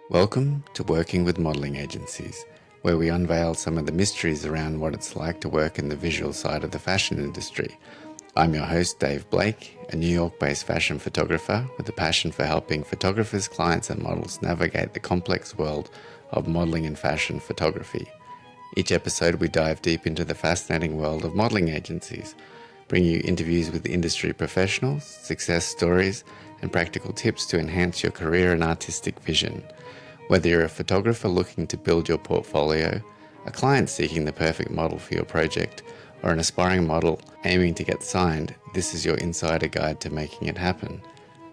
Welcome to Working with Modelling Agencies, where we unveil some of the mysteries around what it's like to work in the visual side of the fashion industry. I'm your host, Dave Blake, a New York-based fashion photographer with a passion for helping photographers, clients and models navigate the complex world of modelling and fashion photography. Each episode we dive deep into the fascinating world of modelling agencies, bring you interviews with industry professionals, success stories and practical tips to enhance your career and artistic vision. Whether you're a photographer looking to build your portfolio, a client seeking the perfect model for your project, or an aspiring model aiming to get signed, this is your insider guide to making it happen.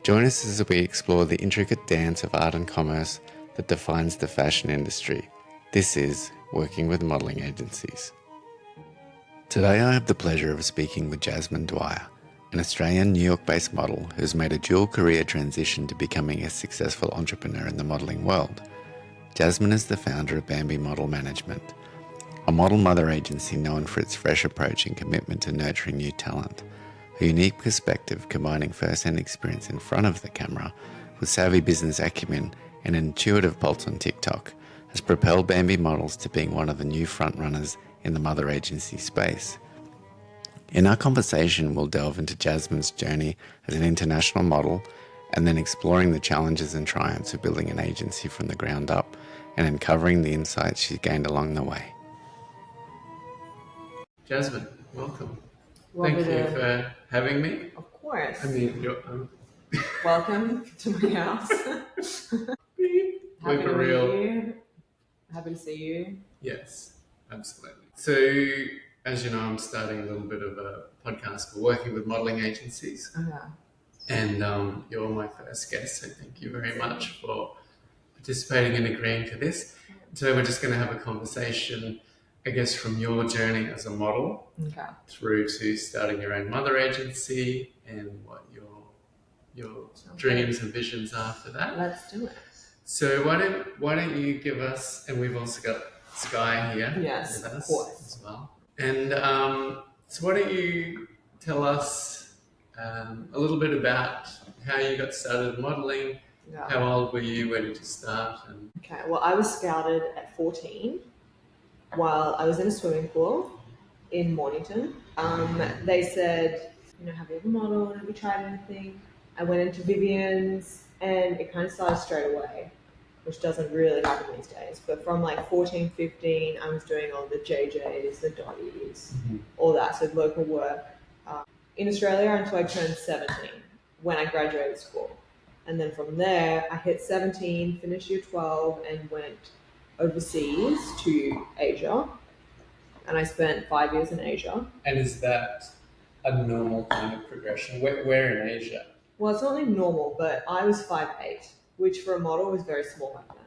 Join us as we explore the intricate dance of art and commerce that defines the fashion industry. This is Working with Modelling Agencies. Today I have the pleasure of speaking with Jasmine Dwyer, an Australian New York-based model who's made a dual career transition to becoming a successful entrepreneur in the modelling world. Jasmine is the founder of Bamby Models Management, a model mother agency known for its fresh approach and commitment to nurturing new talent. A unique perspective combining first-hand experience in front of the camera with savvy business acumen and an intuitive pulse on TikTok has propelled Bamby Models to being one of the new frontrunners in the mother agency space. In our conversation, we'll delve into Jasmine's journey as an international model and then exploring the challenges and triumphs of building an agency from the ground up and uncovering the insights she's gained along the way. Jasmine, welcome. Thank you for having me. Of course. I mean, welcome to my house. Happy to meet you. Happy to see you. Yes, absolutely. So, as you know, I'm starting a little bit of a podcast for Working with Modelling Agencies. And you're my first guest, so thank you very much for participating and agreeing to this. Today we're just going to have a conversation, I guess, from your journey as a model through to starting your own mother agency and what your dreams and visions are for that. Let's do it. So why don't you give us, and we've also got Sky here with us as well. And so why don't you tell us a little bit about how you got started modelling, how old were you, where did you start? Okay, well, I was scouted at 14 while I was in a swimming pool in Mornington. They said, have you ever modeled? Have you tried anything? I went into Vivian's and it kind of started straight away, which doesn't really happen these days. But from like 14, 15, I was doing all the JJs, the Dotties, all that, so local work in Australia until I turned 17 when I graduated school. And then from there, I hit 17, finished year 12, and went overseas to Asia. And I spent 5 years in Asia. And is that a normal kind of progression? Where in Asia? Well, it's not really normal, but I was 5'8", which for a model was very small back then.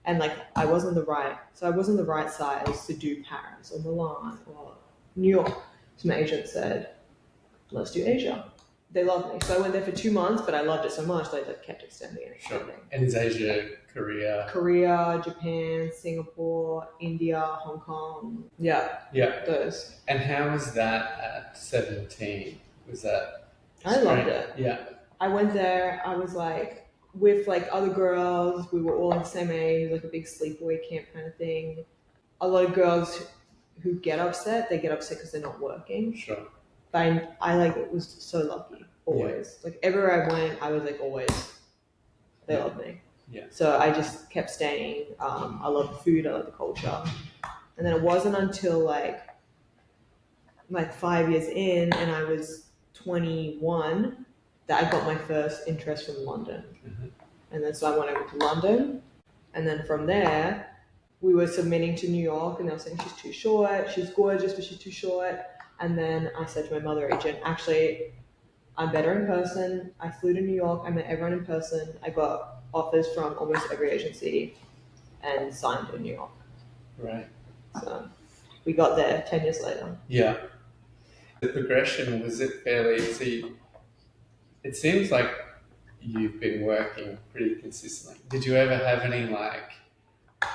And like I wasn't the right size to do Paris or Milan or New York. So my agent said, let's do Asia. They loved me. So I went there for 2 months, but I loved it so much they kept extending and extending. Sure. And is Asia Korea? Korea, Japan, Singapore, India, Hong Kong. Yeah. Those. And how was that at 17? Was that I loved it. Yeah. I went there, I was like with like other girls, we were all the same age, like a big sleepaway camp kind of thing. A lot of girls who get upset, they get upset because they're not working. Sure. But I like was so lucky always. Like everywhere I went, I was like always they loved me. Yeah. So I just kept staying. I love the food, I love the culture. And then it wasn't until like 5 years in and I was 21 that I got my first interest from London. And then so I went over to London. And then from there, we were submitting to New York and they were saying she's too short, she's gorgeous, but she's too short. And then I said to my mother agent, actually, I'm better in person. I flew to New York. I met everyone in person. I got offers from almost every agency and signed in New York. Right. So we got there 10 years later. Yeah. The progression, was it fairly easy? It seems like you've been working pretty consistently. Did you ever have any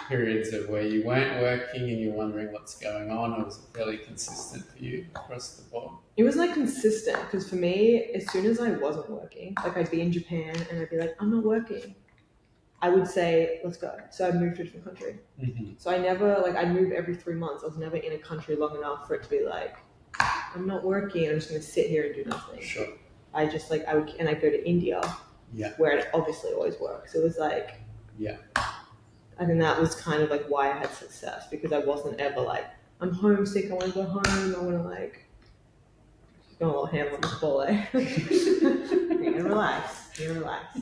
periods of where you weren't working and you're wondering what's going on, or was it fairly consistent for you across the board? It was consistent because for me, as soon as I wasn't working, I'd be in Japan and I'd be like, I'm not working. I would say, let's go. So I moved to a different country. Mm-hmm. So I never, like, I moved every 3 months. I was never in a country long enough for it to be like, I'm not working. I'm just going to sit here and do nothing. Sure. I just, like, I would, and I'd go to India, where it obviously always works. It was like, I think that was kind of like why I had success, because I wasn't ever like, I'm homesick, I want to go home, I want to like, go a little ham on this ball, eh? You're gonna relax. You're relax.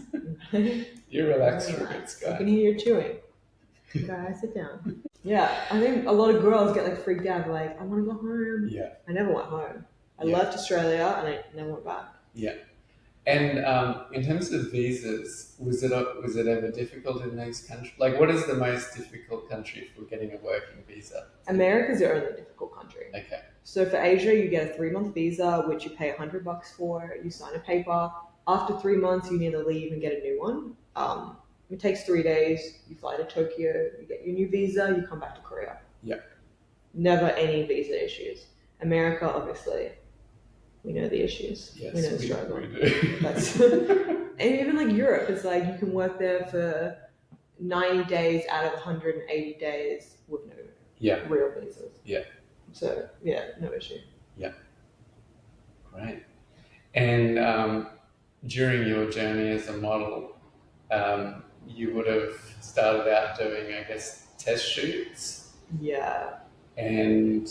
You relax for a bit, I Sky. can hear you chewing. Guys, sit down. Yeah, I think a lot of girls get like freaked out, like, I want to go home. Yeah. I never went home. I left Australia and I never went back. Yeah. And in terms of visas, was it ever difficult in those countries? Like, what is the most difficult country for getting a working visa? America's the only difficult country. Okay. So for Asia, you get a 3-month visa, which you pay $100 for. You sign a paper. After 3 months, you need to leave and get a new one. It takes 3 days. You fly to Tokyo. You get your new visa. You come back to Korea. Yeah. Never any visa issues. America, obviously, we know the issues. Yes, we know the struggle. We do. And even like Europe, it's like you can work there for 90 days out of 180 days with no real visas. Yeah. So, yeah, no issue. Yeah. Great. And during your journey as a model, you would have started out doing, I guess, test shoots. Yeah. And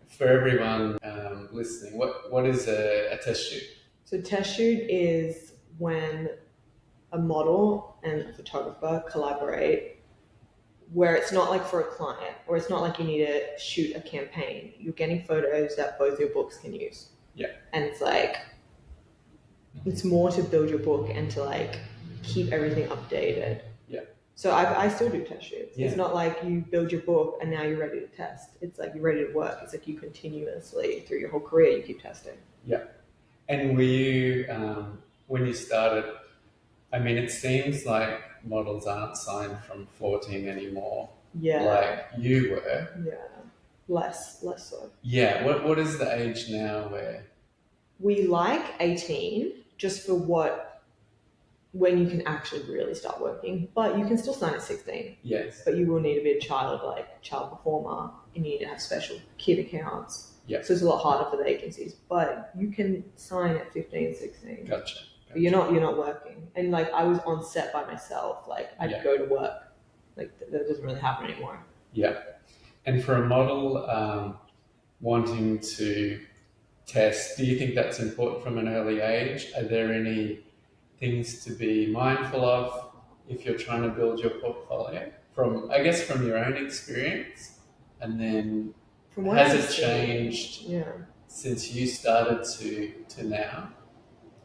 for everyone listening, what is a test shoot? So test shoot is when a model and a photographer collaborate, where it's not like for a client, or it's not like you need to shoot a campaign. You're getting photos that both your books can use. Yeah. And it's like, it's more to build your book and to like keep everything updated. Yeah. So I still do test shoots. Yeah. It's not like you build your book and now you're ready to test. It's like you're ready to work. It's like you continuously, through your whole career, you keep testing. Yeah. And were you, when you started, I mean, it seems like models aren't signed from 14 anymore. Yeah. Like you were. Yeah. Less so. Yeah. What is the age now where? We like 18 just for when you can actually really start working, but you can still sign at 16. Yes. But you will need to be a child performer, and you need to have special kid accounts. Yeah. So it's a lot harder for the agencies, but you can sign at 15, 16. Gotcha. But you're not working. And like I was on set by myself, like I'd go to work. Like that doesn't really happen anymore. Yeah. And for a model wanting to test, do you think that's important from an early age? Are there any things to be mindful of if you're trying to build your portfolio from your own experience? And then has it changed since you started to now?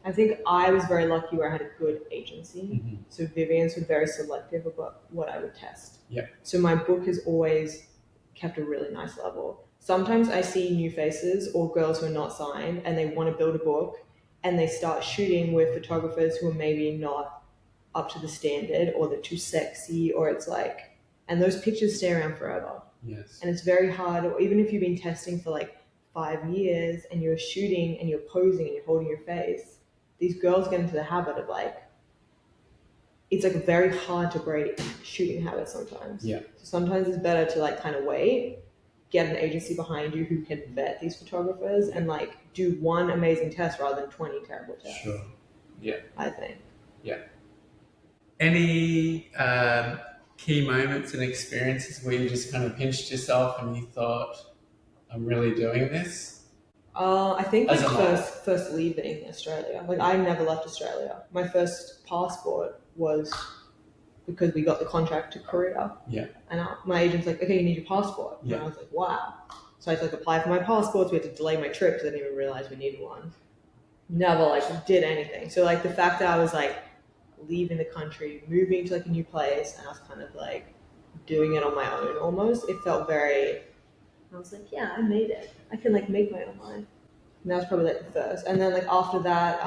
I think I was very lucky where I had a good agency. Mm-hmm. So Vivian's was very selective about what I would test. Yeah. So my book has always kept a really nice level. Sometimes I see new faces or girls who are not signed and they want to build a book and they start shooting with photographers who are maybe not up to the standard, or they're too sexy, or it's like, and those pictures stay around forever. Yes. And it's very hard, or even if you've been testing for like 5 years and you're shooting and you're posing and you're holding your face, these girls get into the habit of like, it's like very hard to break shooting habits sometimes. Yeah. So sometimes it's better to like kind of wait, get an agency behind you who can vet these photographers and like do one amazing test rather than 20 terrible tests. Sure. Yeah. I think. Yeah. Any key moments and experiences where you just kind of pinched yourself and you thought, I'm really doing this? I think like first leaving Australia. Like I never left Australia. My first passport was because we got the contract to Korea. Yeah. And my agent's like, okay, you need your passport. Yeah. And I was like, wow. So I had to like apply for my passports. We had to delay my trip because I didn't even realize we needed one. Never like did anything. So like the fact that I was like leaving the country, moving to like a new place, and I was kind of like doing it on my own almost. It felt very, I was like, yeah, I made it. I can like make my own life. And that was probably like the first. And then like after that,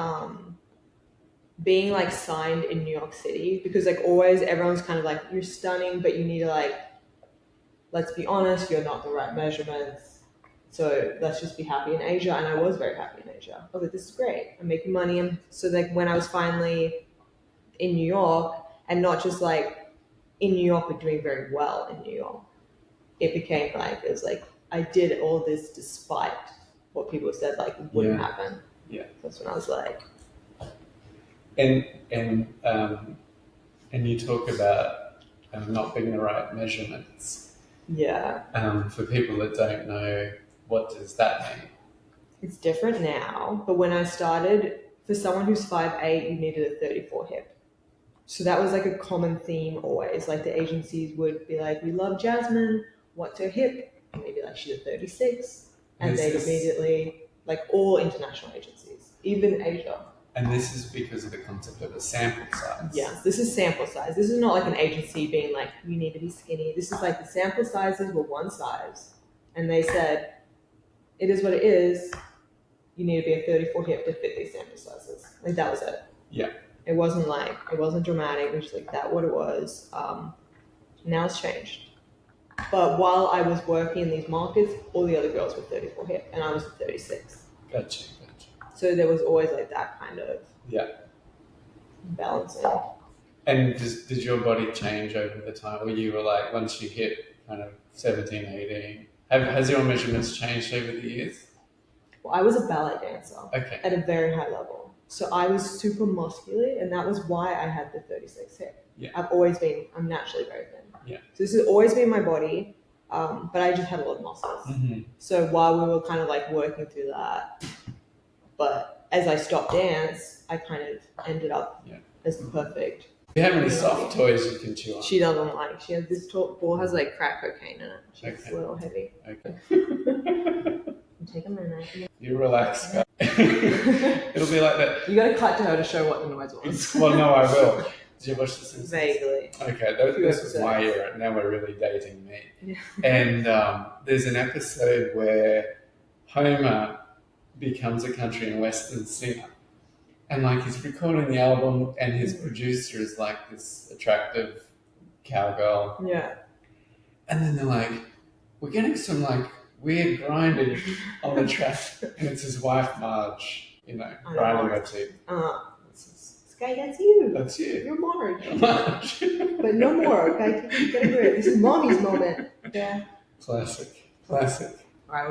being like signed in New York City, because like always everyone's kind of like, you're stunning, but you need to like, let's be honest, you're not the right measurements. So let's just be happy in Asia. And I was very happy in Asia. I was like, this is great. I'm making money. And so like when I was finally in New York, and not just like in New York, but doing very well in New York. It became like, it was like, I did all this despite what people said like wouldn't happen. Yeah. That's when I was like. And you talk about not being the right measurements. Yeah. For people that don't know, what does that mean? It's different now, but when I started, for someone who's 5'8", you needed a 34 hip. So that was like a common theme always. Like the agencies would be like, we love Jasmine, what's her hip? And they'd be like, she's a 36. And they'd immediately, like all international agencies, even Asia. And this is because of the concept of a sample size. Yes, this is sample size. This is not like an agency being like, you need to be skinny. This is like the sample sizes were one size. And they said, it is what it is. You need to be a 34 hip to fit these sample sizes. Like that was it. Yeah. It wasn't dramatic. It was just like that what it was. Now it's changed. But while I was working in these markets, all the other girls were 34 hip and I was 36. Gotcha. So there was always like that kind of balancing. And did your body change over the time? Or you were like, once you hit kind of 17, 18, has your measurements changed over the years? Well, I was a ballet dancer at a very high level. So I was super muscular, and that was why I had the 36 hip. Yeah. I'm naturally very thin. Yeah. So this has always been my body, but I just had a lot of muscles. Mm-hmm. So while we were kind of like working through that, but as I stopped dance, I kind of ended up as the perfect. Do you have any soft toys you can chew on? She doesn't like. She has this ball has like crack cocaine in it. She's a little heavy. Okay. Take a minute. You relax, guys. It'll be like that. You got to cut to her to show what the noise was. Well, no, I will. Did you watch The Simpsons? Vaguely. Okay, this was my era. Now we're really dating me. Yeah. And there's an episode where Homer becomes a country and western singer. And like he's recording the album and his producer is like this attractive cowgirl. Yeah. And then they're like, we're getting some like weird grinding on the track. And it's his wife, Marge, grinding her teeth. This guy, that's you. That's you. You're Marge. Marge. But no more, okay? Get over it. This is mommy's moment. Yeah. Classic. All right,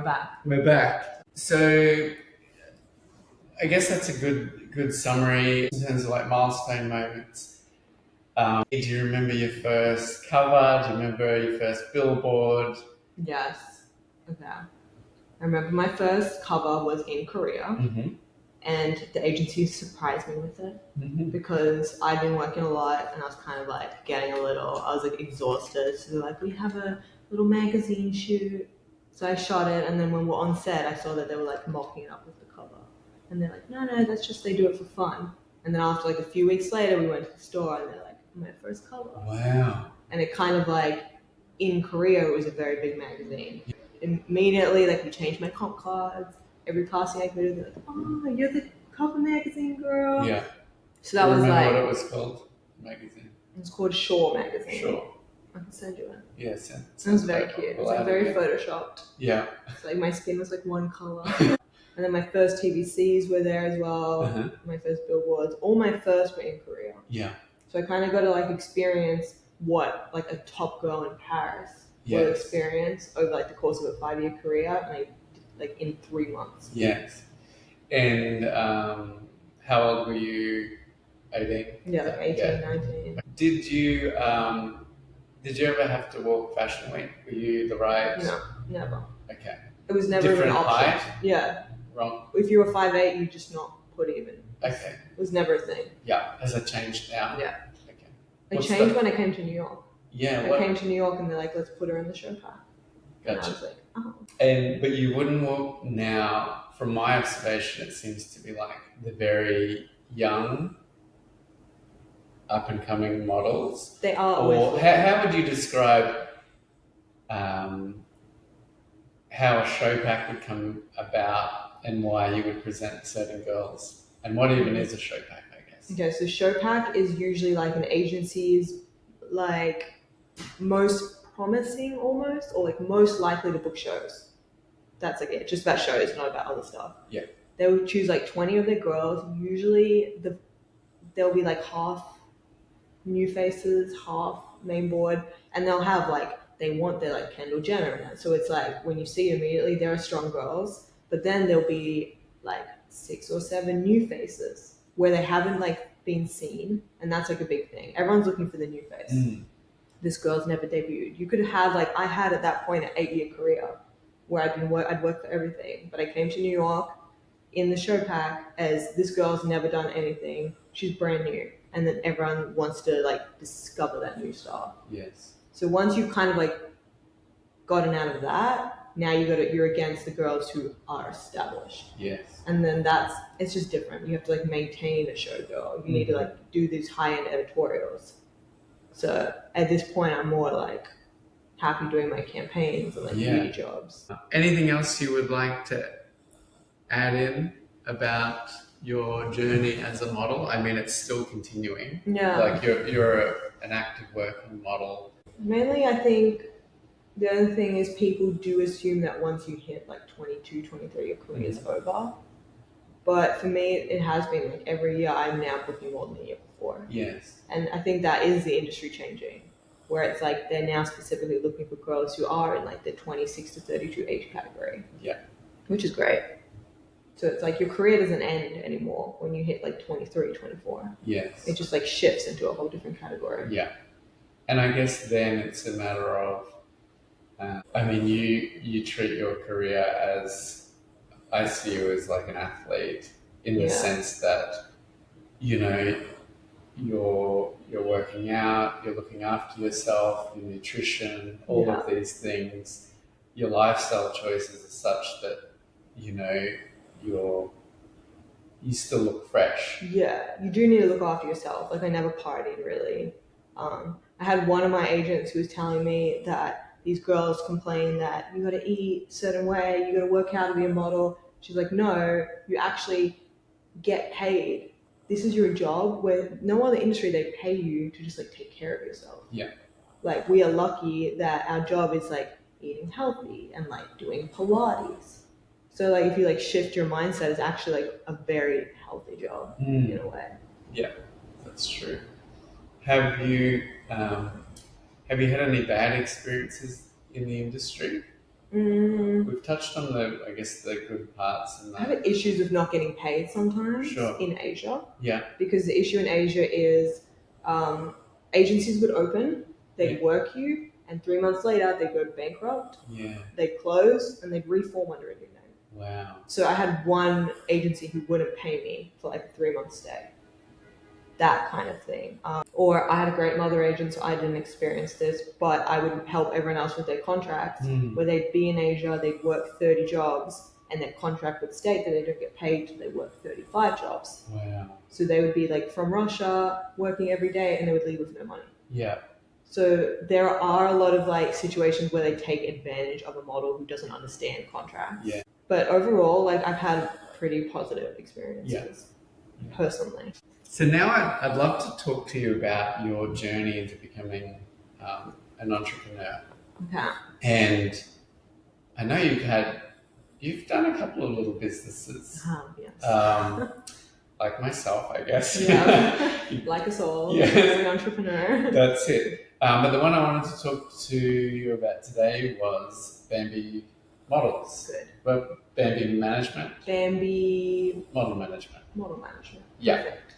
we're back. So I guess that's a good summary in terms of like milestone moments. Do you remember your first cover? Do you remember your first billboard? Yes. Okay. I remember my first cover was in Korea, and the agency surprised me with it because I'd been working a lot and I was kind of like I was like exhausted. So they're like, we have a little magazine shoot. So I shot it, and then when we're on set, I saw that they were like mocking it up with the cover. And they're like, no, that's just, they do it for fun. And then after like a few weeks later, we went to the store and they're like, my first cover. Wow. And it kind of like, in Korea, it was a very big magazine. Immediately, like we changed my comp cards. Every casting I could do, they're like, oh, you're the cover magazine girl. Yeah. So that was like. Remember what it was called? Magazine. It was called Shaw Magazine. Sure. I can send you it. Yes. It was very cute. It was like very photoshopped. Yeah. So like my skin was like one color. And then my first TVCs were there as well. My first billboards. All my first were in Korea. Yeah. So I kind of got to like experience what like a top girl in Paris will experience over like the course of a 5-year career, like in 3 months. Yes. And how old were you? 18? Yeah, like 18, 19. Did you ever have to walk Fashion Week? Were you the right? No, never. Okay. It was never Different an option. height? Yeah. Wrong. If you were 5'8", you just not put even. Okay. It was never a thing. Yeah. Has it changed now? Yeah. Okay. It changed when I came to New York. Yeah. I came to New York and they're like, let's put her in the show pack. Gotcha. And I was like, oh. But you wouldn't walk now. From my observation, it seems to be like the very young, up and coming models. They are. Or how would you describe how a show pack would come about and why you would present certain girls? And what even is a show pack, I guess? Okay, so show pack is usually like an agency's like most promising almost, or like most likely to book shows. That's like it, just about shows, not about other stuff. Yeah. They would choose like 20 of their girls. Usually there'll be like half new faces, half main board, and they'll have like they're like Kendall Jenner in it. So it's like when you see immediately there are strong girls, but then there'll be like 6 or 7 new faces where they haven't like been seen, and that's like a big thing. Everyone's looking for the new face. This girl's never debuted. You could have had like I had at that point an 8-year career where I'd worked for everything, but I came to New York in the show pack as this girl's never done anything. She's brand new, and then everyone wants to like discover that new star. Yes. So once you've kind of like gotten out of that, now you're against the girls who are established. Yes. And then it's just different. You have to like maintain a show girl. You need to like do these high-end editorials. So at this point, I'm more like happy doing my campaigns and like beauty jobs. Anything else you would like to add in about your journey as a model? I mean, it's still continuing. Yeah. Like you're an active working model. Mainly, I think the other thing is people do assume that once you hit like 22, 23, your career is over. But for me, it has been like every year I'm now booking more than the year before. Yes. And I think that is the industry changing, where it's like they're now specifically looking for girls who are in like the 26 to 32 age category. Yeah. Which is great. So it's like your career doesn't end anymore when you hit like 23, 24. Yes. It just like shifts into a whole different category. Yeah. And I guess then it's a matter of, I mean, you treat your career as, I see you as like an athlete in the sense that, you know, you're working out, you're looking after yourself, your nutrition, all of these things. Your lifestyle choices are such that, you know, you still look fresh. Yeah, you do need to look after yourself. Like I never partied really. I had one of my agents who was telling me that these girls complain that you got to eat a certain way, you got to work out to be a model. She's like, no, you actually get paid. This is your job. Where no other industry they pay you to just like take care of yourself. Yeah. Like we are lucky that our job is like eating healthy and like doing Pilates. So like if you like shift your mindset, it's actually like a very healthy job in a way. Yeah, that's true. Have you had any bad experiences in the industry? We've touched on the good parts. And I have issues with not getting paid sometimes in Asia. Yeah. Because the issue in Asia is agencies would open, they'd work you, and 3 months later they'd go bankrupt. Yeah. They'd close and they'd reform under a new name. Wow. So I had one agency who wouldn't pay me for like a 3-month stay. That kind of thing. Or I had a great mother agent, so I didn't experience this, but I would help everyone else with their contracts, where they'd be in Asia, they'd work 30 jobs, and their contract would state that they don't get paid till they work 35 jobs. Wow. So they would be like from Russia, working every day, and they would leave with no money. Yeah. So there are a lot of like situations where they take advantage of a model who doesn't understand contracts. Yeah. But overall, like I've had pretty positive experiences personally. So now I'd love to talk to you about your journey into becoming an entrepreneur. Okay. And I know you've done a couple of little businesses. Yes. Like myself, I guess. Yeah. Like us all. Yes. As an entrepreneur. That's it. But the one I wanted to talk to you about today was Bamby Models. Good. But Bamby Management. Bamby Model Management. Model Management. Yeah. Perfect.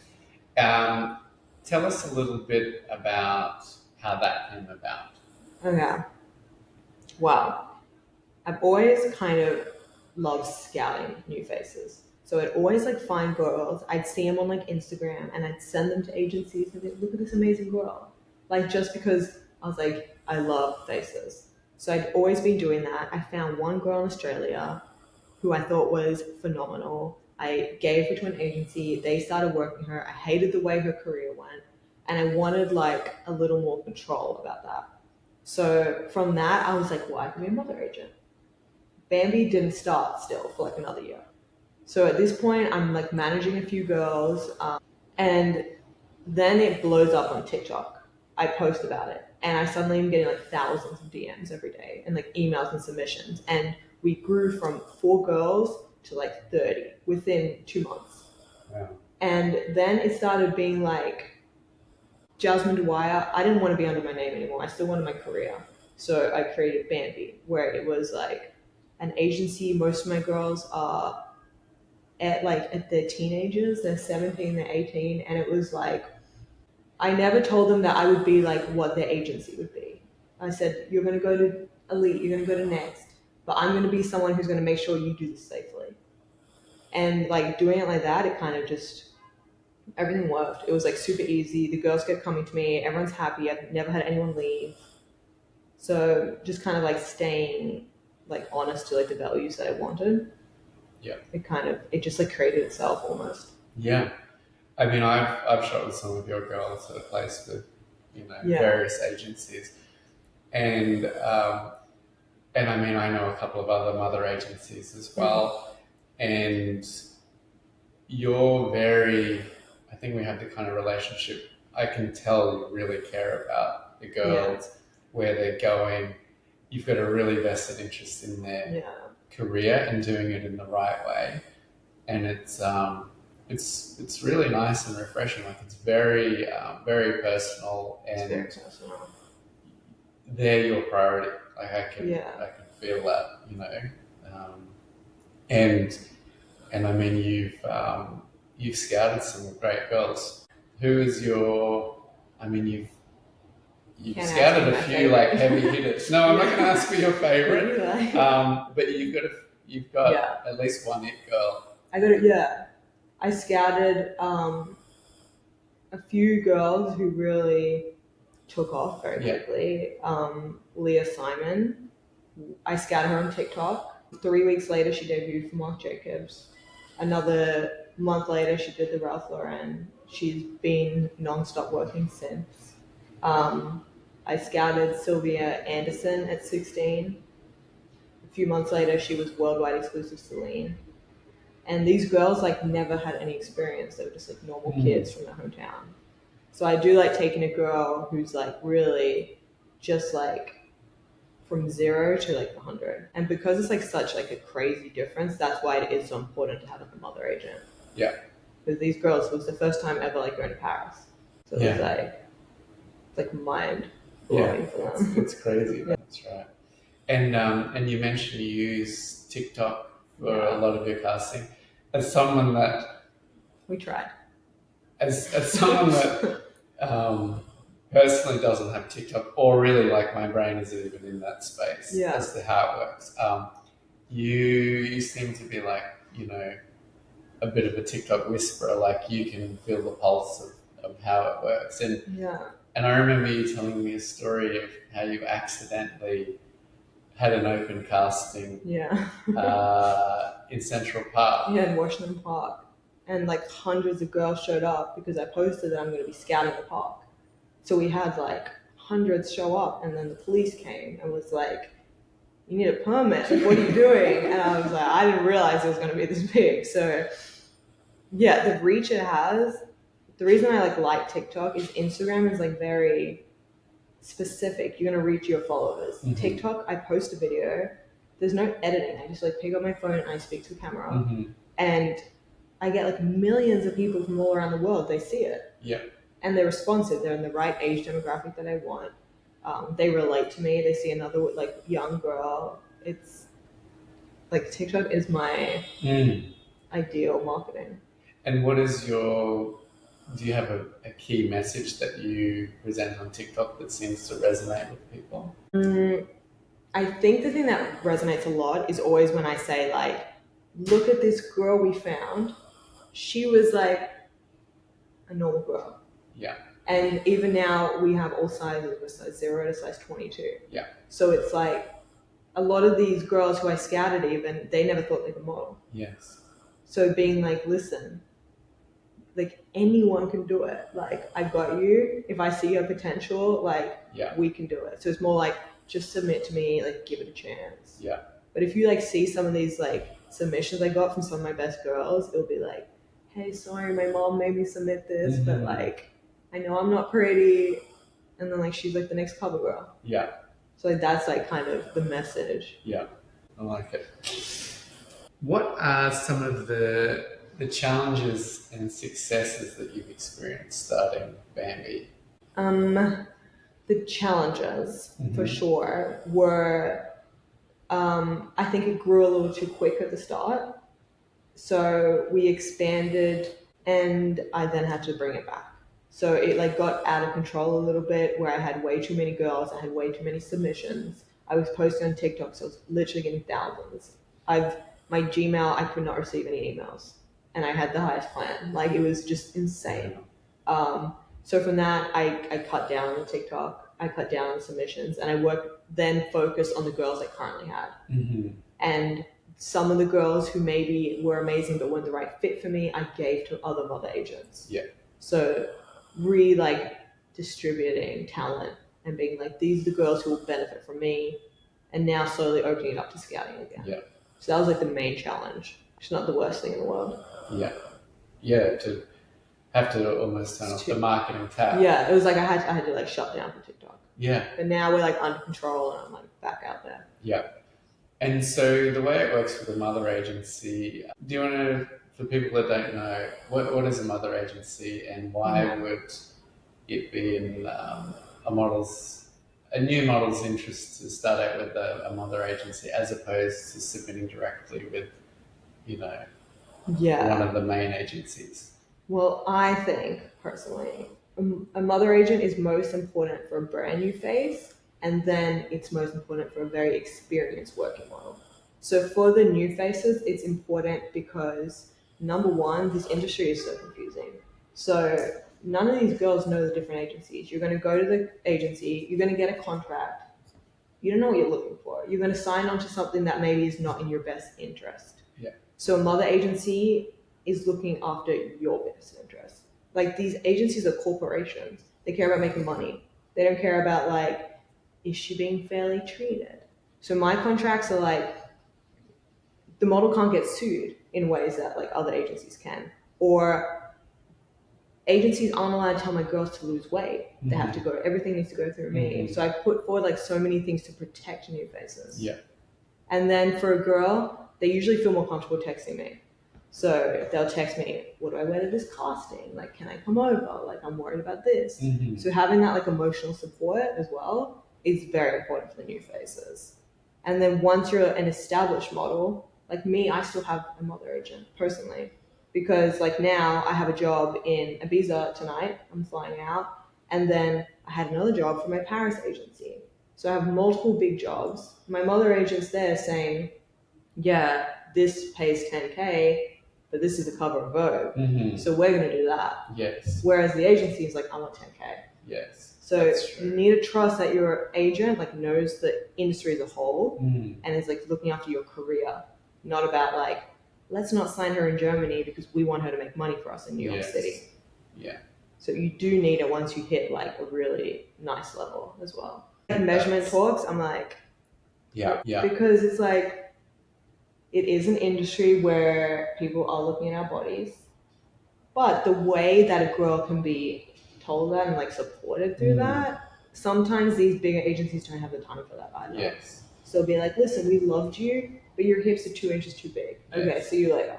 Tell us a little bit about how that came about. Okay. Wow. I've always kind of loved scouting new faces. So I'd always like find girls. I'd see them on like Instagram and I'd send them to agencies and they'd look at this amazing girl. Like just because I was like, I love faces. So I'd always been doing that. I found one girl in Australia who I thought was phenomenal. I gave her to an agency. They started working her. I hated the way her career went. And I wanted like a little more control about that. So from that, I was like, well, I can be a mother agent. Bamby didn't start still for like another year. So at this point, I'm like managing a few girls. And then it blows up on TikTok. I post about it. And I suddenly am getting like thousands of DMs every day and like emails and submissions. And we grew from 4 girls to like 30 within 2 months. Wow. And then it started being like, Jasmine Dwyer, I didn't want to be under my name anymore. I still wanted my career. So I created Bamby, where it was like an agency. Most of my girls are at their teenagers. They're 17, they're 18. And it was like, I never told them that I would be like what their agency would be. I said, you're going to go to Elite, you're going to go to Next, but I'm going to be someone who's going to make sure you do this safely. And like doing it like that, it kind of just, everything worked. It was like super easy. The girls kept coming to me. Everyone's happy. I've never had anyone leave. So just kind of like staying like honest to like the values that I wanted. Yeah. It just like created itself almost. Yeah. I mean, I've shot with some of your girls at a place with, various agencies. And I mean, I know a couple of other mother agencies as well. And I think we have the kind of relationship, I can tell you really care about the girls, where they're going. You've got a really vested interest in their career and doing it in the right way. And it's really nice and refreshing. Like it's very, very personal, and very personal. They're your priority. Like I can feel that, and I mean, you've scouted some great girls. Who is I mean, you've scouted a few like heavy hitters. No, I'm not going to ask for your favorite. But you've got at least one it girl. I scouted a few girls who really took off very quickly. Leah Simon, I scouted her on TikTok. 3 weeks later, she debuted for Marc Jacobs. Another month later, she did the Ralph Lauren. She's been non-stop working since. I scouted Sylvia Anderson at 16. A few months later, she was worldwide exclusive Celine. And these girls like never had any experience. They were just like normal kids from their hometown. So I do like taking a girl who's like really just like from 0 to like 100. And because it's like such like a crazy difference, that's why it is so important to have like a mother agent. Yeah. Because these girls, it was the first time ever like going to Paris. So it was like mind blowing for them. It's crazy. That's right. And you mentioned you use TikTok for a lot of your casting. As someone that we tried. As someone that personally doesn't have TikTok, or really like my brain isn't even in that space as to how it works. You seem to be like, a bit of a TikTok whisperer, like you can feel the pulse of how it works. And I remember you telling me a story of how you accidentally had an open casting in Central Park. Yeah, in Washington Park. And like hundreds of girls showed up because I posted that I'm going to be scouting the park. So we had like hundreds show up, and then the police came and was like, you need a permit. Like, what are you doing? And I was like, I didn't realize it was going to be this big. So yeah, the reach it has. The reason I like TikTok is Instagram is like very specific. You're going to reach your followers. TikTok, I post a video. There's no editing. I just like pick up my phone and I speak to the camera. And I get like millions of people from all around the world. They see it. Yeah. And they're responsive. They're in the right age demographic that I want. They relate to me. They see another like young girl. It's like TikTok is my ideal marketing. And do you have a key message that you present on TikTok that seems to resonate with people? I think the thing that resonates a lot is always when I say like, look at this girl we found. She was like a normal girl. Yeah. And even now we have all sizes, from size 0 to size 22. Yeah. So it's like a lot of these girls who I scouted even, they never thought they could model. Yes. So being like, listen, like anyone can do it. Like I got you. If I see your potential, like we can do it. So it's more like just submit to me, like give it a chance. Yeah. But if you like see some of these like submissions I got from some of my best girls, it'll be like, hey, sorry, my mom made me submit this, but like I know I'm not pretty. And then like she's like the next cover girl. Yeah. So like that's like kind of the message. Yeah. I like it. What are some of the challenges and successes that you've experienced starting Bamby? The challenges for sure were, I think it grew a little too quick at the start. So we expanded and I then had to bring it back. So it like got out of control a little bit where I had way too many girls, I had way too many submissions. I was posting on TikTok, so I was literally getting thousands. My Gmail, I could not receive any emails. And I had the highest plan. Like it was just insane. So from that I cut down on the TikTok, I cut down on submissions, and I then focused on the girls I currently had. And some of the girls who maybe were amazing but weren't the right fit for me, I gave to other mother agents. Yeah. So really like distributing talent and being like, these are the girls who will benefit from me, and now slowly opening it up to scouting again. Yeah. So that was like the main challenge. It's not the worst thing in the world. Yeah. Yeah, to have to almost turn off the marketing tab. Yeah, it was like I had to like shut down for TikTok. Yeah. But now we're like under control and I'm like back out there. Yeah. And so the way it works for the mother agency, do you want to, for people that don't know, what is a mother agency and why would it be in a new model's interest to start out with a mother agency as opposed to submitting directly with, one of the main agencies? Well, I think personally, a mother agent is most important for a brand new face, and then it's most important for a very experienced working model. So for the new faces, it's important because number one, this industry is so confusing. So none of these girls know the different agencies. You're going to go to the agency, you're going to get a contract. You don't know what you're looking for. You're going to sign on to something that maybe is not in your best interest. Yeah. So a mother agency is looking after your best interest. Like these agencies are corporations. They care about making money. They don't care about like, is she being fairly treated? So my contracts are like, the model can't get sued in ways that like other agencies can. Or agencies aren't allowed to tell my girls to lose weight. They have to go, everything needs to go through me. So I put forward like so many things to protect new faces. Yeah. And then for a girl, they usually feel more comfortable texting me. So they'll text me, what do I wear to this casting? Like, can I come over? Like, I'm worried about this. So having that like emotional support as well is very important for the new faces. And then once you're an established model, like me, I still have a mother agent personally, because like now I have a job in Ibiza tonight. I'm flying out. And then I had another job for my Paris agency. So I have multiple big jobs. My mother agent's there saying, yeah, this pays 10K, but this is a cover of Vogue. So we're going to do that. Yes. Whereas the agency is like, I want 10K. Yes. So you need to trust that your agent like knows the industry as a whole and is like looking after your career, not about like, let's not sign her in Germany because we want her to make money for us in New York City. Yeah. So you do need it once you hit like a really nice level as well. Like measurement talks, I'm like, yeah. Because it's like, it is an industry where people are looking at our bodies, but the way that a girl can be told that and like supported through that, sometimes these bigger agencies don't have the time for that either. Yes. So it'll be like, listen, we loved you, but your hips are 2 inches too big. Okay, see you later.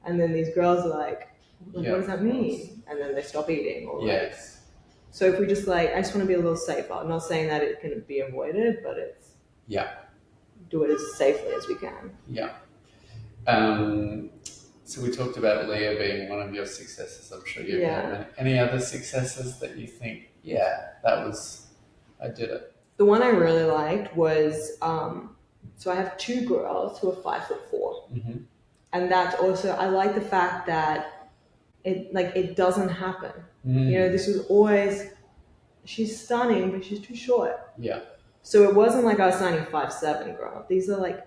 And then these girls are like, what does that mean? And then they stop eating. Or yes. So if we just like, I just want to be a little safer. I'm not saying that it can be avoided, but it's do it as safely as we can. Yeah. So we talked about Leah being one of your successes. I'm sure you've had any other successes that you think, I did it. The one I really liked was, so I have 2 girls who are 5'4", and that's also, I like the fact that it doesn't happen. This was always, she's stunning, but she's too short. Yeah. So it wasn't like I was signing 5'7" girls. These are like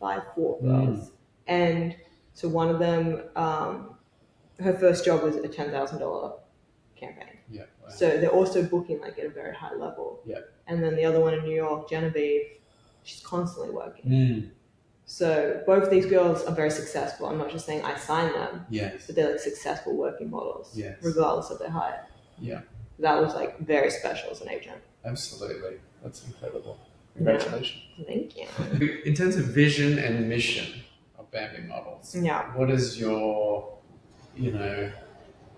5'4" girls, and so one of them, her first job was a $10,000 campaign. Yeah. Wow. So they're also booking like at a very high level. Yeah. And then the other one in New York, Genevieve, she's constantly working. So both these girls are very successful. I'm not just saying I signed them. Yes. But they're like successful working models. Yes. Regardless of their height. Yeah. That was like very special as an agent. Absolutely. That's incredible. Congratulations. Yeah. Thank you. In terms of vision and mission of Bamby Models, what is your,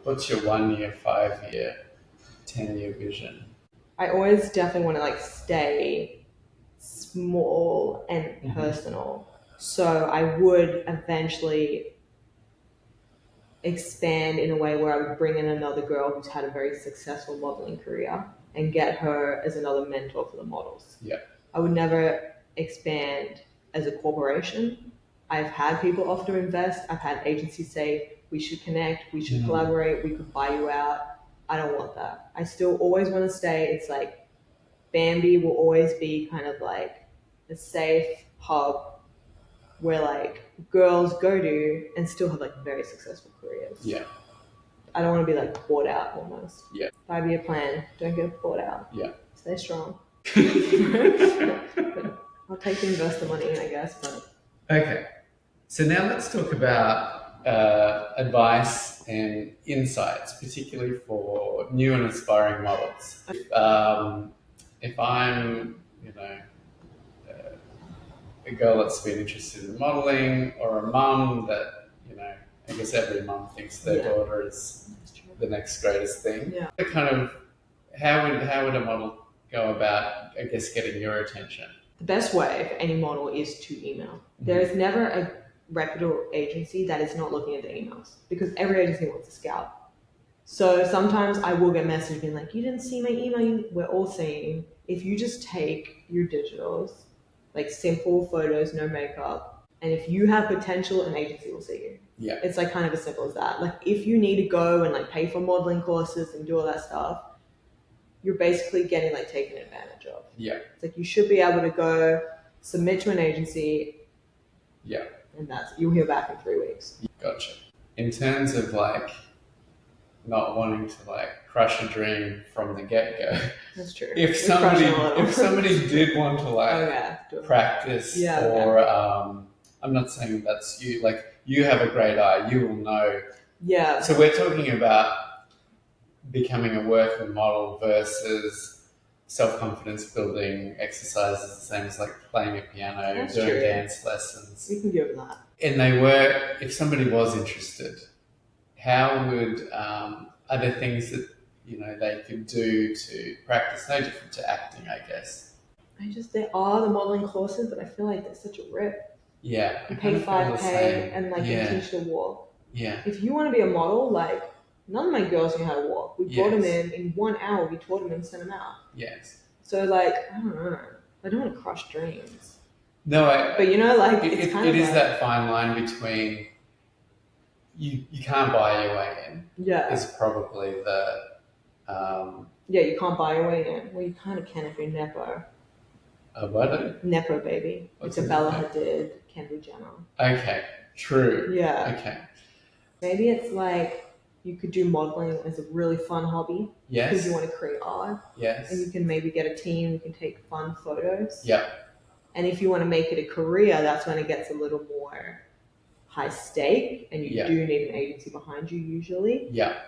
what's your 1 year, 5 year, 10-year vision? I always definitely want to like stay small and personal. So I would eventually expand in a way where I would bring in another girl who's had a very successful modeling career and get her as another mentor for the models. Yeah. I would never expand as a corporation. I've had people offer to invest. I've had agencies say, we should connect, we should collaborate, we could buy you out. I don't want that. I still always want to stay. It's like Bamby will always be kind of like a safe hub where like girls go to and still have like very successful careers. Yeah. I don't want to be like bought out almost. Yeah. 5-year plan. Don't get bought out. Yeah. Stay strong. I'll take the investor money, I guess. But Okay. So now let's talk about advice and insights, particularly for new and aspiring models. If I'm, a girl that's been interested in modeling, or a mum that, I guess every mum thinks their daughter is the next greatest thing. Yeah. How would a model go about, I guess, getting your attention? The best way for any model is to email. There is never a reputable agency that is not looking at the emails, because every agency wants a scout. So sometimes I will get messages being like, you didn't see my email. We're all saying, if you just take your digitals, like simple photos, no makeup, and if you have potential, an agency will see you. Yeah. It's like kind of as simple as that. Like if you need to go and like pay for modeling courses and do all that stuff, you're basically getting like taken advantage of. Yeah. It's like you should be able to go submit to an agency. Yeah. And you'll hear back in 3 weeks. Gotcha. In terms of like not wanting to like crush a dream from the get-go. That's true. If somebody did want to like practice or I'm not saying that's you, like you have a great eye, you will know. Yeah. So we're talking about becoming a working model versus self-confidence building exercises, the same as like playing a piano, That's doing true. dance lessons. We can give them that. And if somebody was interested, how would, are there things that, they could do to practice, no different to acting, I guess? There are the modeling courses, but I feel like they're such a rip. Yeah. You pay $5K and like they teach you to walk. Yeah. If you want to be a model, like none of my girls knew how to walk. We brought them in 1 hour, we taught them and sent them out. Yes. So like, I don't know. I don't want to crush dreams. No, but it's kind of is that fine line between you can't buy your way in. Yeah. Is probably the you can't buy your way in. Well, you kind of can if you're Nepo. What? Nepo baby. It's a Bella Hadid, Kendall Jenner. Okay, true. Yeah. Okay. Maybe it's like you could do modeling as a really fun hobby. Yes. Because you want to create art. Yes. And you can maybe get a team, you can take fun photos. Yeah. And if you want to make it a career, that's when it gets a little more high stake, and you do need an agency behind you usually. Yeah.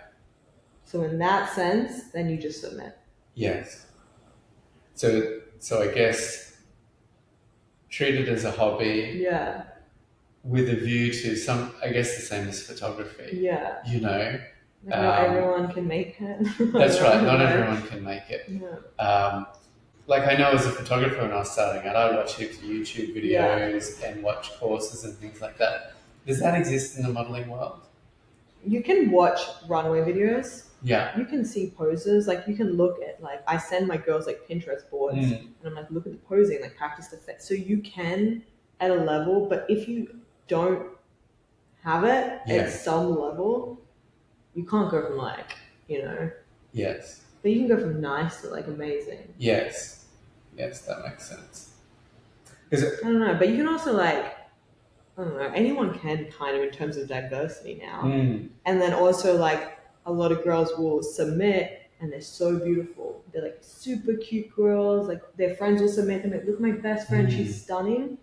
So in that sense, then you just submit. Yes. So I guess treat it as a hobby. Yeah. With a view to I guess the same as photography. Yeah. Not everyone can make it. That's right. Not everyone can make it. Yeah. Like I know as a photographer when I was starting out, I would watch heaps of YouTube videos and watch courses and things like that. Does that exist in the modeling world? You can watch runway videos. Yeah. You can see poses. Like you can look at I send my girls like Pinterest boards and I'm like, look at the posing, like practice the fit. So you can at a level, but if you don't have it at some level, you can't go from Yes. But you can go from nice to amazing. Yes. Yes, that makes sense. I don't know, but you can also I don't know, anyone can kind of in terms of diversity now. And then also a lot of girls will submit and they're so beautiful. They're super cute girls. Their friends will submit them. Look at my best friend, she's stunning.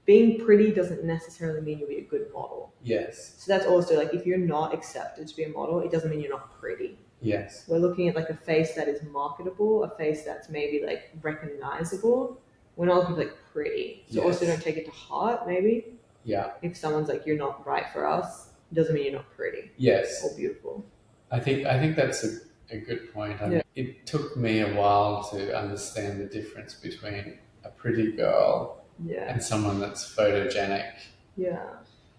Being pretty doesn't necessarily mean you'll be a good model. Yes. So that's also if you're not accepted to be a model, it doesn't mean you're not pretty. Yes. We're looking at a face that is marketable, a face that's maybe recognizable. We're not looking pretty. So also don't take it to heart, maybe. Yeah. If someone's you're not right for us, it doesn't mean you're not pretty. Yes. Or beautiful. I think that's a good point. I mean, it took me a while to understand the difference between a pretty girl and someone that's photogenic.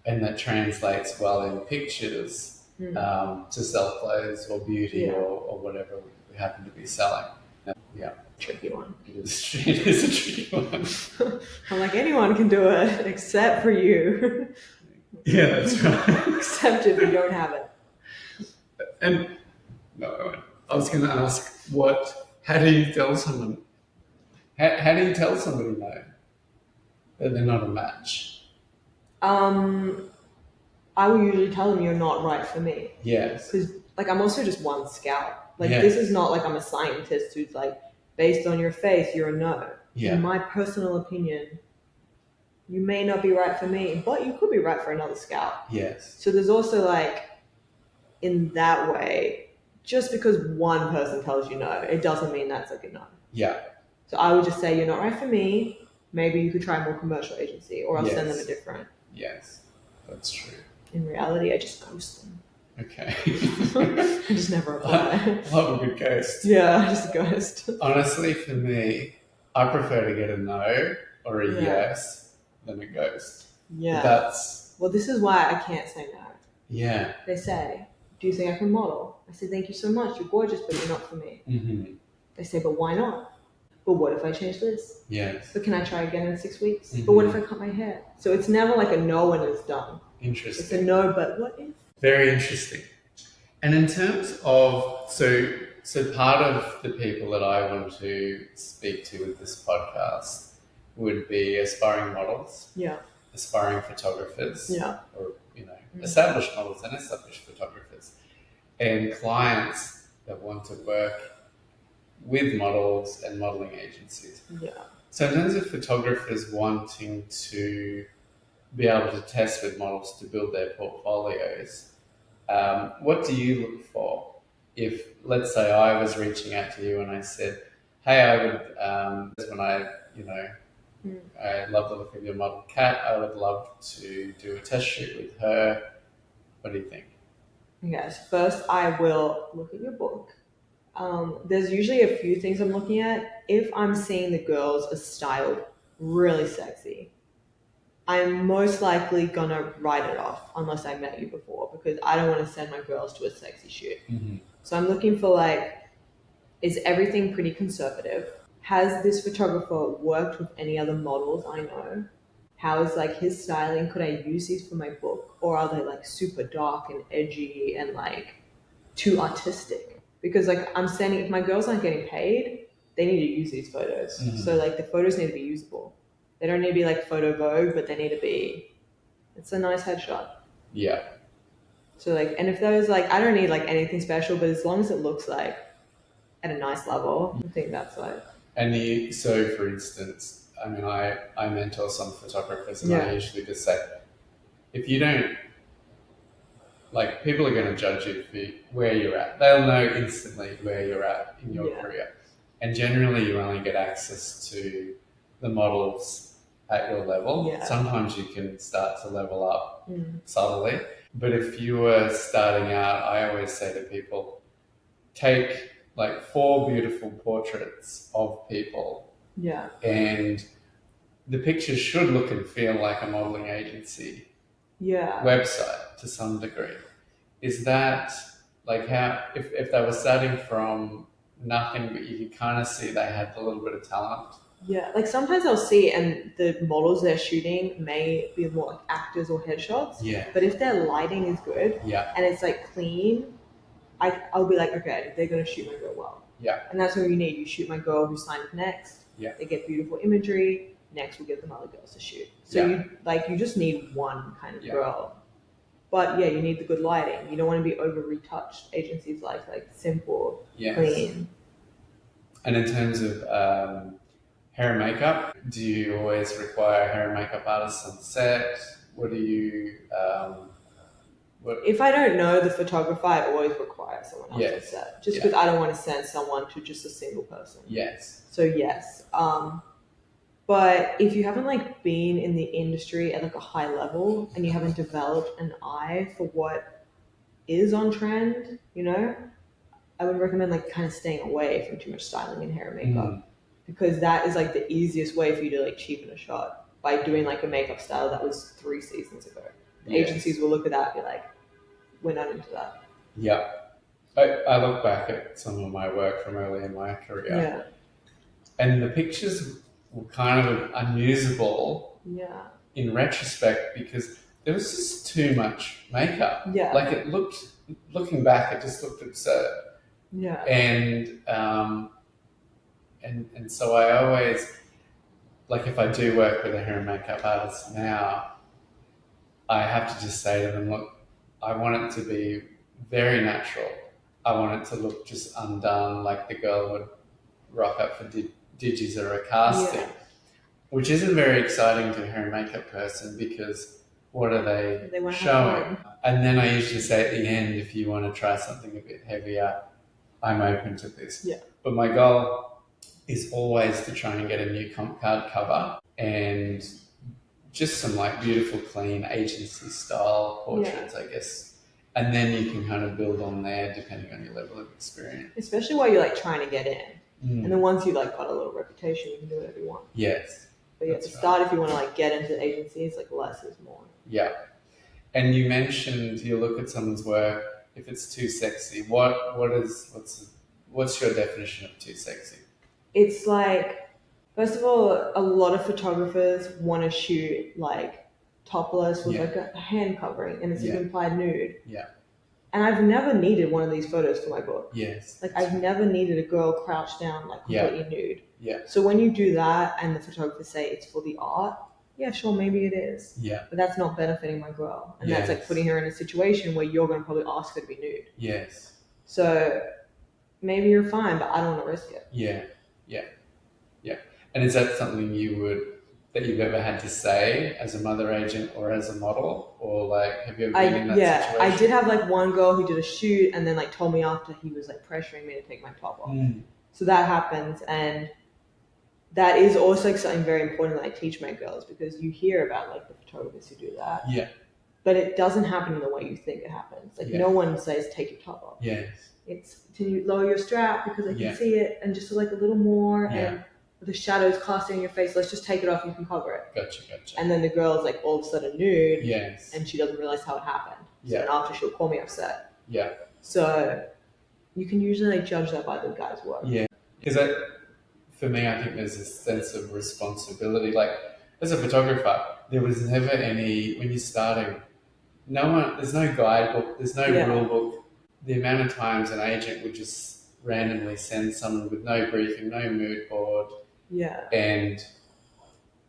And that translates well in pictures to sell clothes or beauty or whatever we happen to be selling. Tricky one. It is a tricky one. I'm like, anyone can do it except for you. Yeah, that's right. Except if you don't have it. And no, I was going to ask, how do you tell someone? How do you tell somebody no, that they're not a match? I will usually tell them you're not right for me. Yes. Because like I'm also just one scout. Like this is not like I'm a scientist who's like, based on your face, you're a no. Yeah. In my personal opinion, you may not be right for me, but you could be right for another scout. Yes. So there's also like, in that way, just because one person tells you no, it doesn't mean that's like a no. Yeah. So I would just say you're not right for me. Maybe you could try a more commercial agency, or I'll send them a different. Yes, that's true. In reality, I just ghost them. Okay. I just never reply. I love a good ghost. Yeah, just a ghost. Honestly, for me, I prefer to get a no or a yes than a ghost. Yeah. But well, this is why I can't say no. Yeah. They say, do you think I can model? I say, thank you so much. You're gorgeous, but you're not for me. Mm-hmm. They say, but why not? But what if I change this? Yes. But can I try again in 6 weeks? Mm-hmm. But what if I cut my hair? So it's never like a no when it's done. Interesting. It's a no, but what if? Very interesting. And in terms of, so part of the people that I want to speak to with this podcast would be aspiring models, aspiring photographers, or established models and established photographers, and clients that want to work with models and modeling agencies. Yeah. So in terms of photographers wanting to be able to test with models to build their portfolios, what do you look for? If, let's say, I was reaching out to you and I said, hey, I would, when I love the look of your model Kat, I would love to do a test shoot with her. What do you think? Yes, first I will look at your book. There's usually a few things I'm looking at. If I'm seeing the girls are styled really sexy, I'm most likely gonna write it off unless I met you before, because I don't want to send my girls to a sexy shoot. Mm-hmm. So I'm looking for like, is everything pretty conservative? Has this photographer worked with any other models I know? How is like his styling? Could I use these for my book? Or are they like super dark and edgy and like too artistic? Because like I'm sending, if my girls aren't getting paid, they need to use these photos. Mm-hmm. So like the photos need to be usable. They don't need to be like photo vogue, but they need to be, it's a nice headshot. Yeah. So like, and if those like, I don't need like anything special, but as long as it looks like at a nice level, I think that's like. And so for instance, I mean, I mentor some photographers and I usually just say, if you don't, like, people are going to judge you for where you're at. They'll know instantly where you're at in your career. And generally you only get access to the models at your level. Yeah. Sometimes you can start to level up subtly. But if you were starting out, I always say to people, take like 4 beautiful portraits of people. Yeah. And the pictures should look and feel like a modeling agency website to some degree. Is that like how, if they were starting from nothing, but you could kind of see they had a little bit of talent? Yeah, like sometimes I'll see, and the models they're shooting may be more like actors or headshots. Yeah. But if their lighting is good and it's like clean, I'll be like, okay, they're going to shoot my girl well. Yeah. And that's what you need. You shoot my girl who signed next. Yeah. They get beautiful imagery. Next, we'll get them other girls to shoot. So you just need one kind of girl. But you need the good lighting. You don't want to be over retouched. Agencies like simple, clean. And in terms of hair and makeup, do you always require hair and makeup artists on set? What do you... If I don't know the photographer, I always require someone else on set. Just because I don't want to send someone to just a single person. Yes. So yes. But if you haven't like been in the industry at like a high level and you haven't developed an eye for what is on trend, I would recommend like kind of staying away from too much styling and hair and makeup because that is like the easiest way for you to like cheapen a shot by doing like a makeup style that was 3 seasons ago. The agencies will look at that and be like, we're not into that. Yeah. I look back at some of my work from early in my career, and the pictures were kind of unusable in retrospect because there was just too much makeup. Yeah. Like looking back, it just looked absurd. Yeah. And so I always, like if I do work with a hair and makeup artist now, I have to just say to them, look, I want it to be very natural. I want it to look just undone, like the girl would rock up for digis or a casting, which isn't very exciting to a hair and makeup person because what are they showing? And then I usually say at the end, if you want to try something a bit heavier, I'm open to this. Yeah. But my goal is always to try and get a new comp card cover and just some like beautiful, clean agency style portraits, I guess. And then you can kind of build on there depending on your level of experience. Especially while you're like trying to get in. And then once you like got a little reputation, you can do whatever you want. Yes. But at the start, if you want to like get into agencies, like less is more. Yeah. And you mentioned you look at someone's work, if it's too sexy, what's your definition of too sexy? It's like, first of all, a lot of photographers want to shoot like topless with like a hand covering and it's an implied nude. Yeah. And I've never needed one of these photos for my book. Yes. Like I've never needed a girl crouched down like completely nude. Yeah. So when you do that and the photographers say it's for the art, yeah, sure, maybe it is. Yeah. But that's not benefiting my girl. And that's like putting her in a situation where you're going to probably ask her to be nude. Yes. So maybe you're fine, but I don't want to risk it. Yeah. Yeah. Yeah. And is that something that you've ever had to say as a mother agent or as a model? Or like, have you ever been in that situation? I did have like one girl who did a shoot and then like told me after he was like pressuring me to take my top off. So that happens. And that is also something very important that I teach my girls because you hear about like the photographers who do that. Yeah. But it doesn't happen in the way you think it happens. Like no one says take your top off. Yes. It's can you lower your strap because I can see it and just like a little more and with the shadows casting in your face, let's just take it off, you can cover it. Gotcha. And then the girl's like all of a sudden nude. Yes. And she doesn't realize how it happened. So then after she'll call me upset. Yeah. So you can usually like judge that by the guy's work. Yeah. Because that, for me, I think there's a sense of responsibility. Like as a photographer, there was never any, when you're starting, there's no guidebook, there's no rule book. The amount of times an agent would just randomly send someone with no briefing, no mood board. Yeah. And,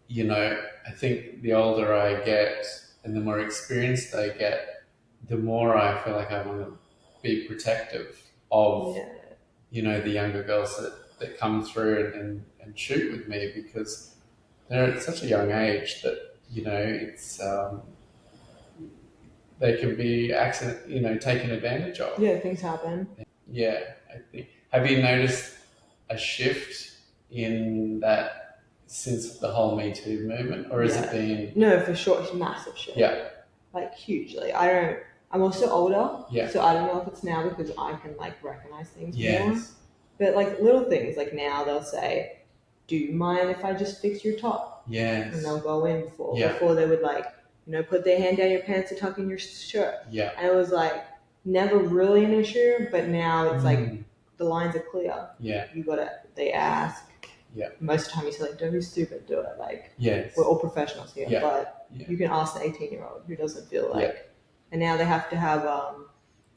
you know, I think the older I get and the more experienced I get, the more I feel like I want to be protective of, you know, the younger girls that come through and shoot with me because they're at such a young age that, you know, it's they can be taken advantage of. Yeah, things happen. Yeah, I think. Have you noticed a shift in that since the whole Me Too movement, or has it been? No, for sure, it's a massive shift. Yeah, like hugely. I'm also older, so I don't know if it's now because I can like recognize things more. But like little things, like now they'll say, "Do you mind if I just fix your top?" Yes, and they'll go in before they would like. You know, put their hand down your pants to tuck in your shirt. Yeah. And it was like never really an issue, but now it's like the lines are clear. Yeah. They ask. Yeah. Most of the time you say like, don't be stupid, do it. Like, we're all professionals here, but you can ask the 18-year-old who doesn't feel like, and now they have to have,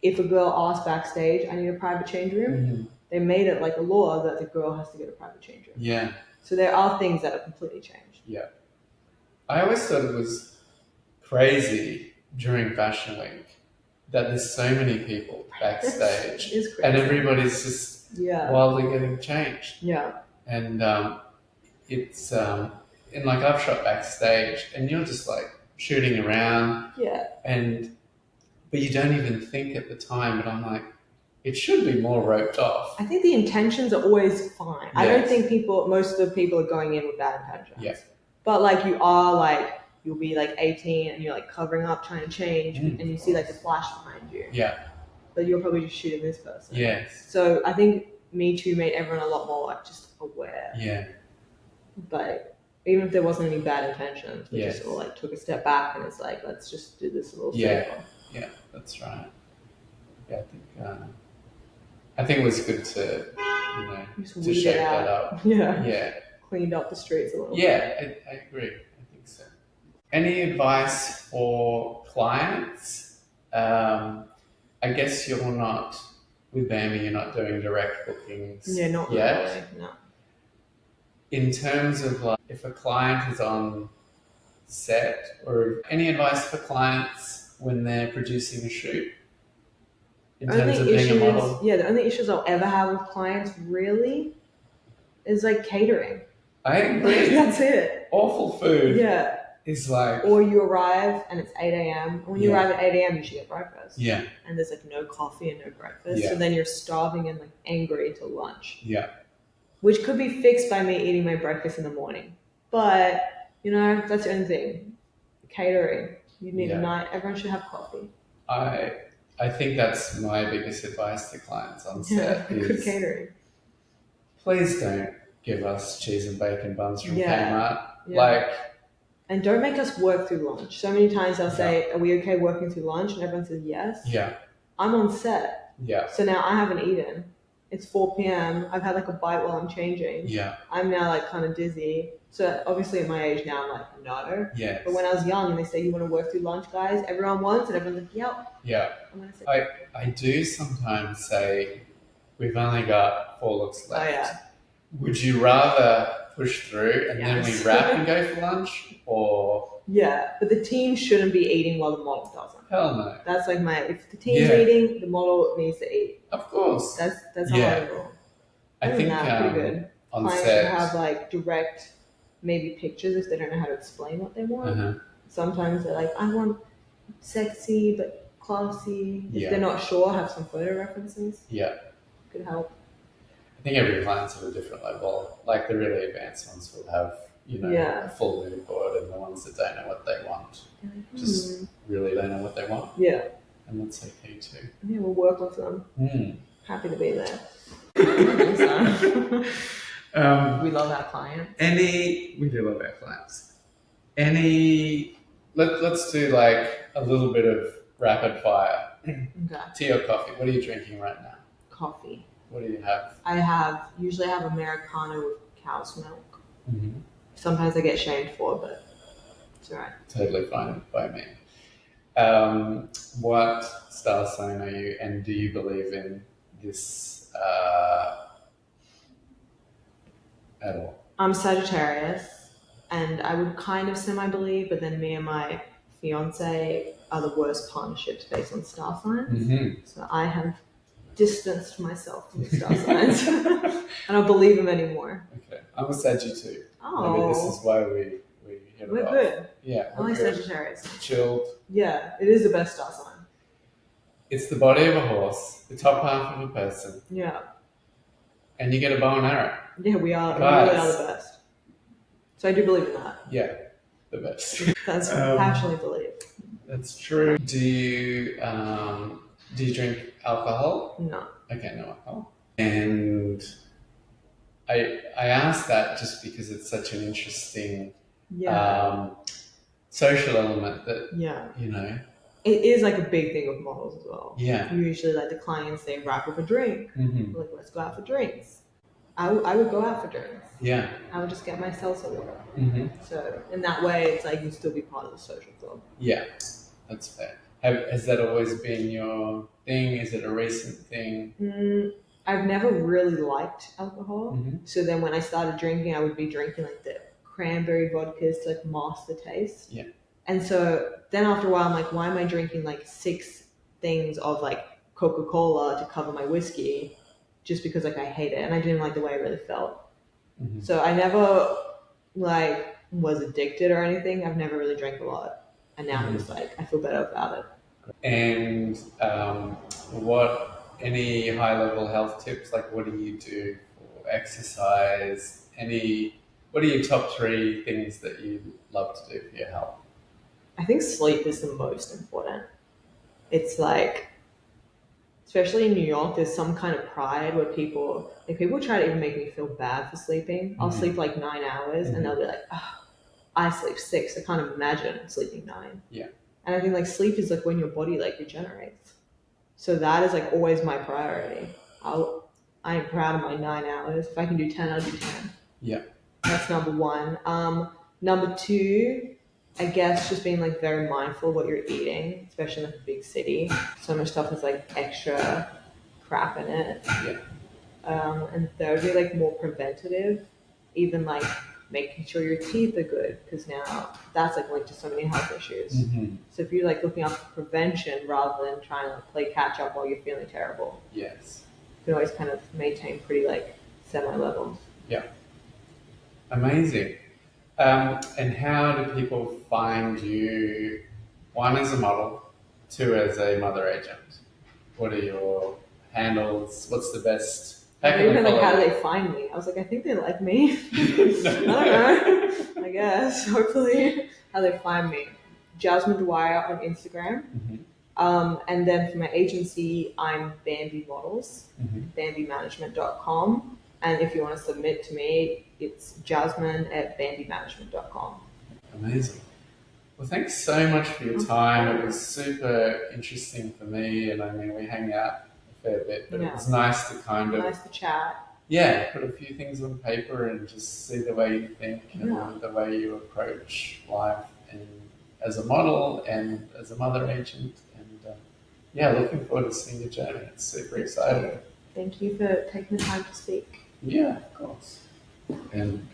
if a girl asks backstage, I need a private change room, they made it like a law that the girl has to get a private change room. Yeah. So there are things that have completely changed. Yeah. I always thought it was crazy during Fashion Week that there's so many people backstage and everybody's just wildly getting changed. Yeah. And it's and like I've shot backstage and you're just like shooting around. Yeah. But you don't even think at the time, but I'm like, it should be more roped off. I think the intentions are always fine. Yes. I don't think most of the people are going in with bad intentions. Yeah. But like you are like, you'll be like 18 and you're like covering up trying to change and you see like a flash behind you. Yeah. but you're probably just shooting this person. Yes. So I think Me Too made everyone a lot more like just aware. Yeah. But even if there wasn't any bad intentions, we Yes. just all like took a step back and it's like, let's just do this a little Yeah. safer. Yeah, that's right. Yeah, I think it was good to, Just to weed shake it out. that up. Yeah. Yeah. Cleaned up the streets a little bit. Yeah, I agree. I think so. Any advice for clients? I guess you're not, with Bamby, you're not doing direct bookings Yeah, not yet. really. No. In terms of like, if a client is on set, or any advice for clients when they're producing a shoot? In terms of being a model? Yeah, the only issues I'll ever have with clients really is like catering. I agree. That's it. Awful food. Yeah. Is like. Or you arrive and it's 8 a.m. When you arrive at 8 a.m., you should get breakfast. Yeah. And there's like no coffee and no breakfast. Yeah. So then you're starving and like angry until lunch. Yeah. Which could be fixed by me eating my breakfast in the morning. But, that's the only thing. Catering. You need a night. Everyone should have coffee. I think that's my biggest advice to clients on set. Good catering. Please don't give us cheese and bacon buns from Kmart. Yeah. And don't make us work through lunch. So many times they'll say, are we okay working through lunch? And everyone says yes. Yeah. I'm on set. Yeah. So now I haven't eaten. It's 4 p.m. I've had like a bite while I'm changing. Yeah. I'm now like kind of dizzy. So obviously at my age now I'm like, no. Yes. But when I was young and they say, you want to work through lunch, guys? Everyone wants and everyone's like, yep. Yeah. I'm going to say, I do sometimes say, we've only got 4 looks left. Oh, yeah. Would you rather push through and then we wrap and go for lunch, or? Yeah, but the team shouldn't be eating while the model doesn't. Hell no. That's like if the team's eating, the model needs to eat. Of course. That's how I roll. I think pretty good. On clients set should have like direct maybe pictures if they don't know how to explain what they want. Sometimes they're like, I want sexy but classy. If they're not sure, have some photo references. Yeah. Could help. I think every client's at a different level. Like the really advanced ones will have, a full mood board, and the ones that don't know what they want just really don't know what they want. Yeah. And that's okay too. Yeah, we'll work with them. Happy to be there. We love our clients. We do love our clients. Let's do like a little bit of rapid fire. Okay. Tea or coffee? What are you drinking right now? Coffee. What do you have? I usually have Americano with cow's milk. Sometimes I get shamed for, but it's alright. Totally fine by me. What star sign are you, and do you believe in this at all? I'm Sagittarius, and I would kind of semi-believe, but then me and my fiance are the worst partnerships based on star signs. So I have distanced myself from star signs, and I don't believe them anymore. Okay, I'm a Sagittarius too. Oh, maybe this is why we hit it off. We're good. Yeah, I like Sagittarius. Chilled. Yeah, it is the best star sign. It's the body of a horse, the top half of a person. Yeah. And you get a bow and arrow. Yeah, we really are the best. So I do believe in that. Yeah, the best. That's passionately believe. That's true. Do you drink alcohol? No. Okay, no alcohol. And I asked that just because it's such an interesting social element that it is like a big thing with models as well. Yeah. Usually like the clients, they wrap up a drink. Like, let's go out for drinks. I would go out for drinks. Yeah. I would just get my salsa water. So in that way, it's like you still be part of the social club. Yeah, that's fair. Has that always been your thing? Is it a recent thing? I've never really liked alcohol. So then when I started drinking, I would be drinking like the cranberry vodkas to like mask the taste. Yeah. And so then after a while, I'm like, why am I drinking like 6 things of like Coca-Cola to cover my whiskey just because like I hate it and I didn't like the way it really felt. So I never like was addicted or anything. I've never really drank a lot. And now I'm just like, I feel better about it. And any high-level health tips? Like, what do you do for exercise? What are your top 3 things that you love to do for your health? I think sleep is the most important. It's like especially in New York, there's some kind of pride where people try to even make me feel bad for sleeping. I'll sleep like 9 hours and they'll be like, oh, I sleep 6. I can't imagine sleeping 9. Yeah. And I think like sleep is like when your body like regenerates. So that is like always my priority. I am proud of my 9 hours. If I can do 10, I'll do 10. Yeah. That's number one. Number two, I guess just being like very mindful of what you're eating, especially in like a big city. So much stuff has like extra crap in it. Yeah. And thirdly, like more preventative, even like making sure your teeth are good, because now that's like linked to so many health issues. So if you're like looking up for prevention rather than trying to like play catch up while you're feeling terrible, Yes. you can always kind of maintain pretty like semi-levels. Yeah. Amazing. And how do people find you, one as a model, two as a mother agent? What are your handles? What's the best? Even like, how do they find me? I was like, I think they like me. I don't know. I guess, hopefully. How they find me. Jasmine Dwyer on Instagram. And then for my agency, I'm Bamby Models, bambymanagement.com. And if you want to submit to me, it's jasmine@bambymanagement.com. Amazing. Well, thanks so much for your time. It was super interesting for me, and I mean, we hang out a fair bit, but it was nice to kind of... Nice to chat. Yeah, put a few things on paper and just see the way you think and the way you approach life, and as a model and as a mother agent. And yeah, looking forward to seeing your journey. It's super exciting. Thank you for taking the time to speak. Yeah, of course. And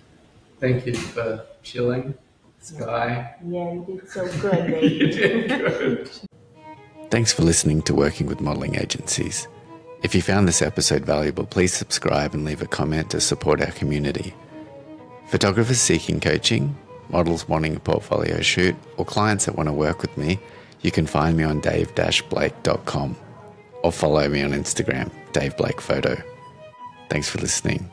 thank you for chilling, Sky. Yeah, you did so good, baby. You did good. Thanks for listening to Working with Modelling Agencies. If you found this episode valuable, please subscribe and leave a comment to support our community. Photographers seeking coaching, models wanting a portfolio shoot, or clients that want to work with me, you can find me on dave-blake.com or follow me on Instagram, Dave Blake Photo. Thanks for listening.